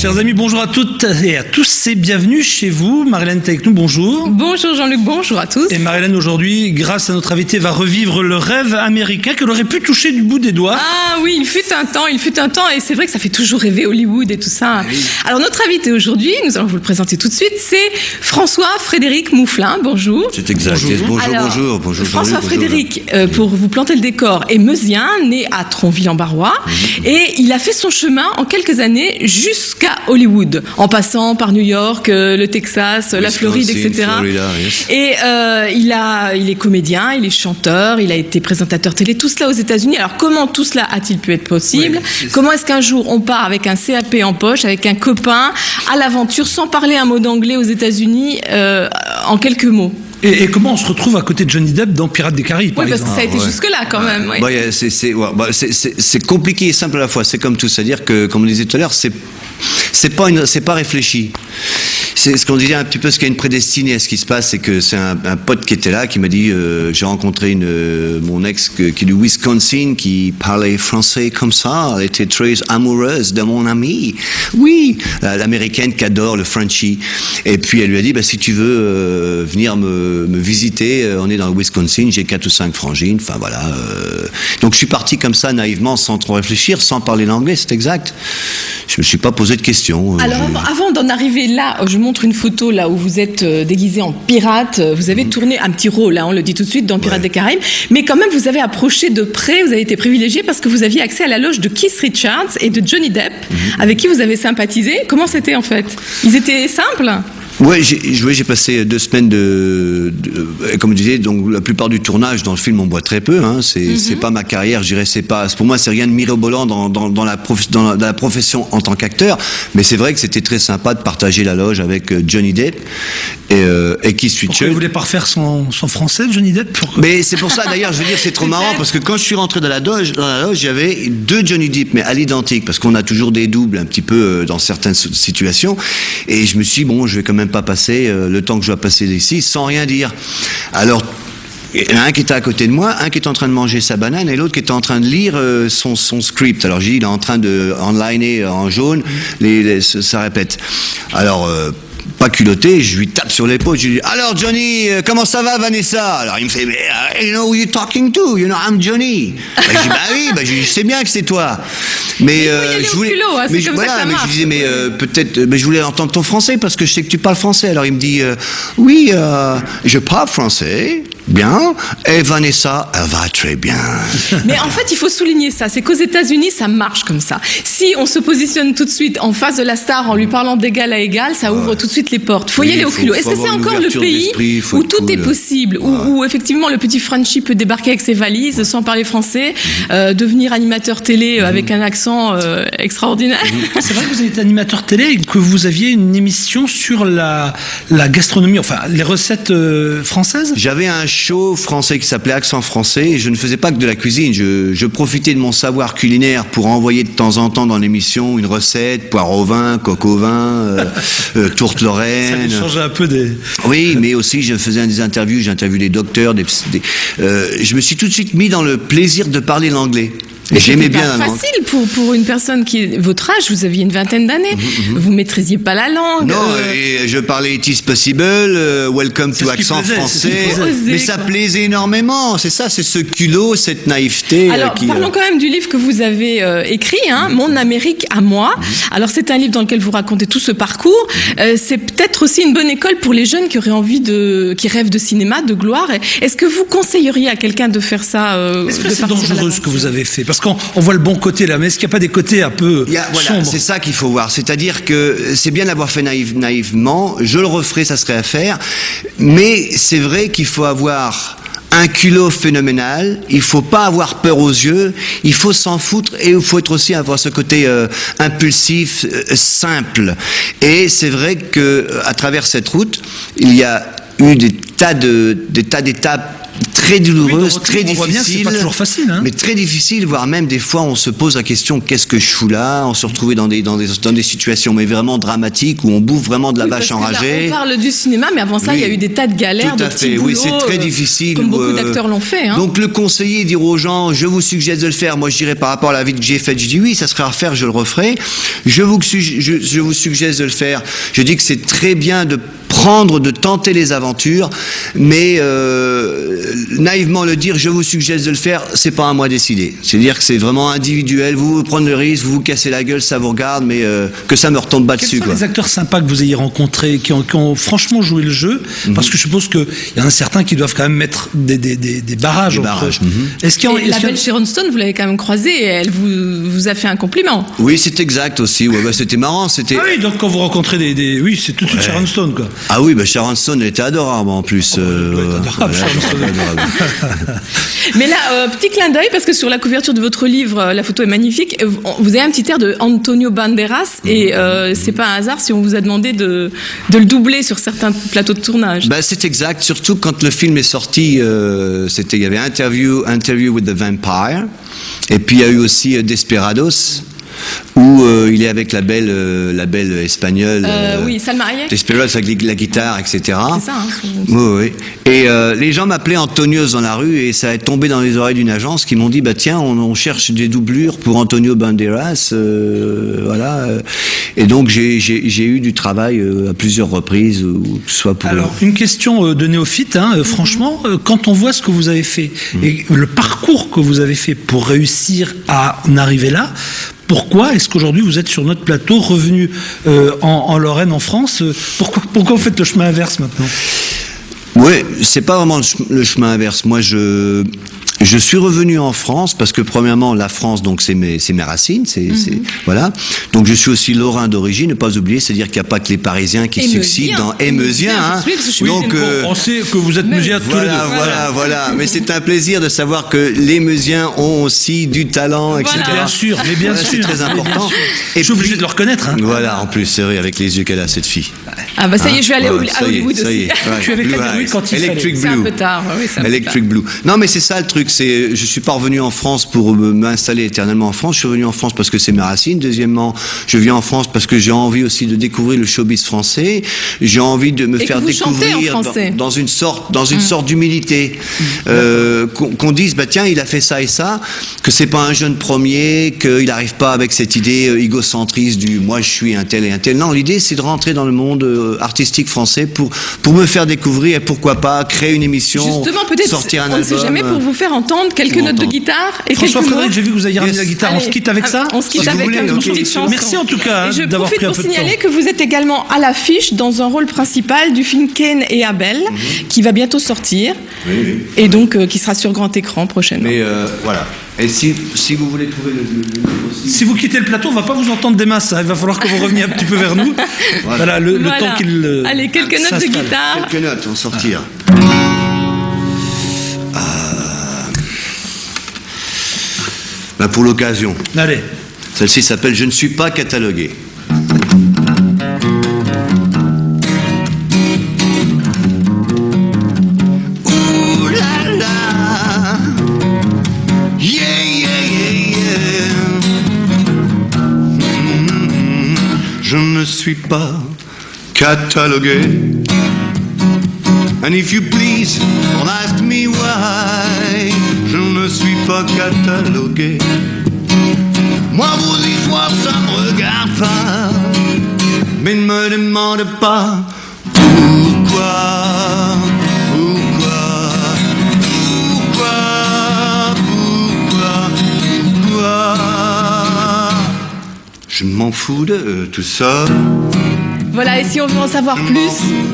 Chers amis, bonjour à toutes et à tous et bienvenue chez vous. Marie-Hélène est avec nous, bonjour. Bonjour Jean-Luc, bonjour à tous. Et Marie-Hélène aujourd'hui, grâce à notre invité, va revivre le rêve américain qu'elle aurait pu toucher du bout des doigts. Ah oui, il fut un temps, et c'est vrai que ça fait toujours rêver Hollywood et tout ça. Oui. Alors notre invité aujourd'hui, nous allons vous le présenter tout de suite, c'est François-Frédéric Mouflin, bonjour. C'est exact, bonjour. François-Frédéric, pour vous planter le décor, est meusien, né à Tronville-en-Barrois, et il a fait son chemin en quelques années jusqu'à Hollywood, en passant par New York, le Texas, la Floride, etc. Florida, yes. Et il est comédien, il est chanteur, il a été présentateur télé, tout cela aux États-Unis. Alors comment tout cela a-t-il pu être possible ? Comment est-ce qu'un jour on part avec un CAP en poche, avec un copain, à l'aventure, sans parler un mot d'anglais aux États-Unis, en quelques mots ? Et comment on se retrouve à côté de Johnny Depp dans Pirates des Caraïbes, par exemple ? Parce que ça a été jusque-là, quand même. Oui. C'est compliqué et simple à la fois. C'est comme tout, c'est-à-dire que, comme on disait tout à l'heure, c'est pas réfléchi. C'est ce qu'on disait un petit peu, ce qu'il y a une prédestinée à ce qui se passe, c'est que c'est un pote qui était là, qui m'a dit, j'ai rencontré mon ex qui est du Wisconsin, qui parlait français comme ça, elle était très amoureuse de mon ami. Oui, l'américaine qui adore le Frenchie. Et puis elle lui a dit, si tu veux venir me visiter, on est dans le Wisconsin, j'ai 4 ou 5 frangines, enfin voilà. Donc je suis parti comme ça, naïvement, sans trop réfléchir, sans parler l'anglais, c'est exact. Je me suis pas posé de questions. Alors avant d'en arriver là, je montre une photo là où vous êtes déguisé en pirate. Vous avez tourné un petit rôle, on le dit tout de suite, dans Pirates des Caraïbes. Mais quand même, vous avez approché de près, vous avez été privilégié parce que vous aviez accès à la loge de Keith Richards et de Johnny Depp, avec qui vous avez sympathisé. Comment c'était en fait ? Ils étaient simples ? Ouais, j'ai passé 2 semaines comme je disais, donc la plupart du tournage dans le film on boit très peu, c'est pas ma carrière, je dirais, pour moi c'est rien de mirobolant dans la profession en tant qu'acteur, mais c'est vrai que c'était très sympa de partager la loge avec Johnny Depp et Keith Richards. Pourquoi il voulait pas refaire son français, Johnny Depp ? Mais c'est pour ça d'ailleurs, je veux dire, c'est trop marrant parce que quand je suis rentré dans la loge, il y avait 2 Johnny Depp, mais à l'identique, parce qu'on a toujours des doubles un petit peu dans certaines situations, et je me suis dit, je vais quand même pas passer le temps que je dois passer ici sans rien dire. Alors il y en a un qui était à côté de moi, un qui était en train de manger sa banane et l'autre qui était en train de lire son script. Alors j'ai dit, il est en train de onliner en jaune, ça répète. Alors pas culotté, je lui tape sur l'épaule, je lui dis, alors Johnny, comment ça va Vanessa ? Alors il me fait, you know who you're talking to, you know I'm Johnny. Je dis, je sais bien que c'est toi. Mais je voulais, mais je disais, peut-être, je voulais entendre ton français parce que je sais que tu parles français. Alors il me dit, oui, je parle français. Bien, et Vanessa, elle va très bien. Mais en fait, il faut souligner ça, c'est qu'aux États-Unis, ça marche comme ça. Si on se positionne tout de suite en face de la star en lui parlant d'égal à égal, ça ouvre tout de suite les portes. Faut y aller au culot. Est-ce que c'est encore le pays où tout est possible, où effectivement le petit Frenchie peut débarquer avec ses valises sans parler français, devenir animateur télé avec un accent extraordinaire. C'est vrai que vous êtes animateur télé et que vous aviez une émission sur la gastronomie, enfin les recettes françaises. J'avais un show français qui s'appelait Accent français et je ne faisais pas que de la cuisine, je profitais de mon savoir culinaire pour envoyer de temps en temps dans l'émission une recette, poire au vin, coq au vin, tourte lorraine. Ça changeait un peu des... Oui, mais aussi je faisais des interviews, j'ai interviewé des docteurs, je me suis tout de suite mis dans le plaisir de parler l'anglais. Mais j'aimais bien la langue. C'est facile pour une personne qui est votre âge, vous aviez une vingtaine d'années, vous maîtrisiez pas la langue. Non, et je parlais It is possible, welcome to accent français, mais ça plaisait énormément, c'est ça, c'est ce culot, cette naïveté. Alors, parlons quand même du livre que vous avez écrit, Mon Amérique à moi. Alors, c'est un livre dans lequel vous racontez tout ce parcours. C'est peut-être aussi une bonne école pour les jeunes qui auraient qui rêvent de cinéma, de gloire. Est-ce que vous conseilleriez à quelqu'un de faire ça Est-ce que c'est dangereux ce que vous avez fait ? Parce qu'on voit le bon côté là, mais est-ce qu'il n'y a pas des côtés un peu sombres ? C'est ça qu'il faut voir. C'est-à-dire que c'est bien d'avoir fait naïvement, je le referai, ça serait à faire, mais c'est vrai qu'il faut avoir un culot phénoménal, il faut pas avoir peur aux yeux, il faut s'en foutre et il faut avoir ce côté impulsif, simple. Et c'est vrai que à travers cette route, il y a eu des tas d'étapes très douloureuse, très difficile. C'est pas toujours facile, hein. Mais très difficile, voire même des fois on se pose la question qu'est-ce que je fous là? On se retrouvait dans des situations mais vraiment dramatiques où on bouffe vraiment de la vache enragée. On parle du cinéma, mais avant ça, il y a eu des tas de galères, de petits boulots. Oui, c'est très difficile. Comme beaucoup d'acteurs l'ont fait. Hein. Donc le conseiller dire aux gens, je vous suggère de le faire. Moi, je dirais par rapport à la vie que j'ai faite, je dis oui, ça serait à refaire, je le referai. Je vous suggère de le faire. Je dis que c'est très bien de tenter les aventures, mais naïvement le dire, je vous suggère de le faire, c'est pas à moi de décider. C'est-à-dire que c'est vraiment individuel, vous prenez le risque, vous cassez la gueule, ça vous regarde, mais que ça me retombe pas dessus. Quels sont les acteurs sympas que vous ayez rencontrés, qui ont franchement joué le jeu? Parce que je suppose qu'il y en a certains qui doivent quand même mettre des barrages. Est-ce qu'il y a, la belle Sharon Stone, vous l'avez quand même croisée, et elle vous a fait un compliment. Oui, c'est exact aussi, c'était marrant. Ah oui, donc quand vous rencontrez oui, c'est tout de suite Sharon Stone, quoi. Ah oui, Sharon Stone, elle était adorable en plus. Adorable. Mais là, petit clin d'œil, parce que sur la couverture de votre livre, la photo est magnifique, vous avez un petit air de Antonio Banderas, et c'est pas un hasard si on vous a demandé de le doubler sur certains plateaux de tournage. C'est exact, surtout quand le film est sorti, il y avait Interview with the Vampire, et puis il y a eu aussi Desperados, où il est avec la belle espagnole. Oui, Salma Hayek. Desperados avec la guitare, etc. C'est ça. Oui. Et les gens m'appelaient Antonios dans la rue, et ça est tombé dans les oreilles d'une agence qui m'ont dit tiens, on cherche des doublures pour Antonio Banderas, voilà. Et donc j'ai eu du travail à plusieurs reprises, que ce soit pour. Alors une question de néophyte, franchement, quand on voit ce que vous avez fait et le parcours que vous avez fait pour réussir à en arriver là. Pourquoi est-ce qu'aujourd'hui vous êtes sur notre plateau, revenu en Lorraine, en France? Pourquoi vous faites le chemin inverse maintenant? Oui, c'est pas vraiment le chemin inverse. Moi, je suis revenu en France parce que premièrement, la France, donc c'est mes racines, voilà. Donc je suis aussi lorrain d'origine, ne pas oublier, c'est-à-dire qu'il n'y a pas que les Parisiens qui succident dans Émeusien. Donc on sait que vous êtes Meusien tous les deux. Voilà. Mais c'est un plaisir de savoir que les Meusiens ont aussi du talent, etc. Bien sûr. C'est très important. Et je suis obligé de le reconnaître. Voilà, en plus, c'est vrai, avec les yeux qu'elle a, cette fille. Ah ça y est, je vais aller à Hollywood aussi. Je suis avec Hollywood quand il Electric Blue. C'est un peu tard. Electric Blue. Non, mais c'est ça le truc. Je suis pas revenu en France pour m'installer éternellement en France. Je suis revenu en France parce que c'est mes racines. Deuxièmement, je viens en France parce que j'ai envie aussi de découvrir le showbiz français. J'ai envie de me faire découvrir dans une sorte d'humilité. Qu'on dise, tiens, il a fait ça et ça, que c'est pas un jeune premier, qu'il n'arrive pas avec cette idée égocentriste du moi je suis un tel et un tel. Non, l'idée c'est de rentrer dans le monde artistique français pour me faire découvrir et pourquoi pas créer une émission, justement, peut-être, sortir un album. On ne sait jamais, pour vous faire entendre quelques notes de guitare et François quelques Frédéric, mots. j'ai vu que vous aviez ramené la guitare. Allez, on se quitte avec ça? On se quitte avec une petite chanson. Merci en tout cas d'avoir pris un peu de temps. Je profite pour signaler que vous êtes également à l'affiche dans un rôle principal du film Cain et Abel, qui va bientôt sortir, et donc qui sera sur grand écran prochainement. Mais voilà. Et si vous voulez trouver le aussi. Si vous quittez le plateau, on va pas vous entendre des masses. Il va falloir que vous reveniez un petit peu vers nous. Voilà, le temps qu'il. Allez, quelques notes de guitare. Quelques notes, on sortir. Pour l'occasion. Allez. Celle-ci s'appelle Je ne suis pas catalogué. Ouh là là. Je ne suis pas catalogué. And if you please, don't ask me why. Je ne suis pas catalogué. Moi, vos histoires, ça me regarde pas. Mais ne me demande pas pourquoi. Je m'en fous de tout ça. Voilà, et si on veut en savoir plus,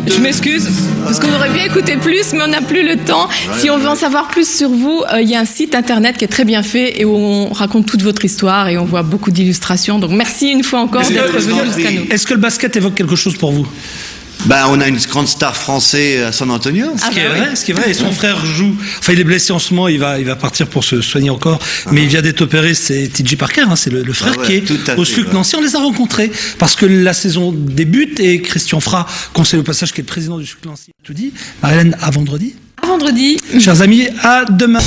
je m'excuse, parce qu'on aurait bien écouté plus, mais on n'a plus le temps. Si on veut en savoir plus sur vous, il y a un site internet qui est très bien fait et où on raconte toute votre histoire et on voit beaucoup d'illustrations. Donc merci une fois encore d'être venu jusqu'à nous. Est-ce que le basket évoque quelque chose pour vous? On a une grande star français à San Antonio. Ce qui est vrai. Et son frère joue. Enfin, il est blessé en ce moment. Il va partir pour se soigner encore. Mais il vient d'être opéré. C'est TJ Parker. C'est le frère qui est au SLUC Nancy. On les a rencontrés parce que la saison débute et Christian Fra, conseiller au passage, qui est le président du SLUC Nancy, tout dit. Marie-Hélène, à vendredi. À vendredi. Chers amis, à demain.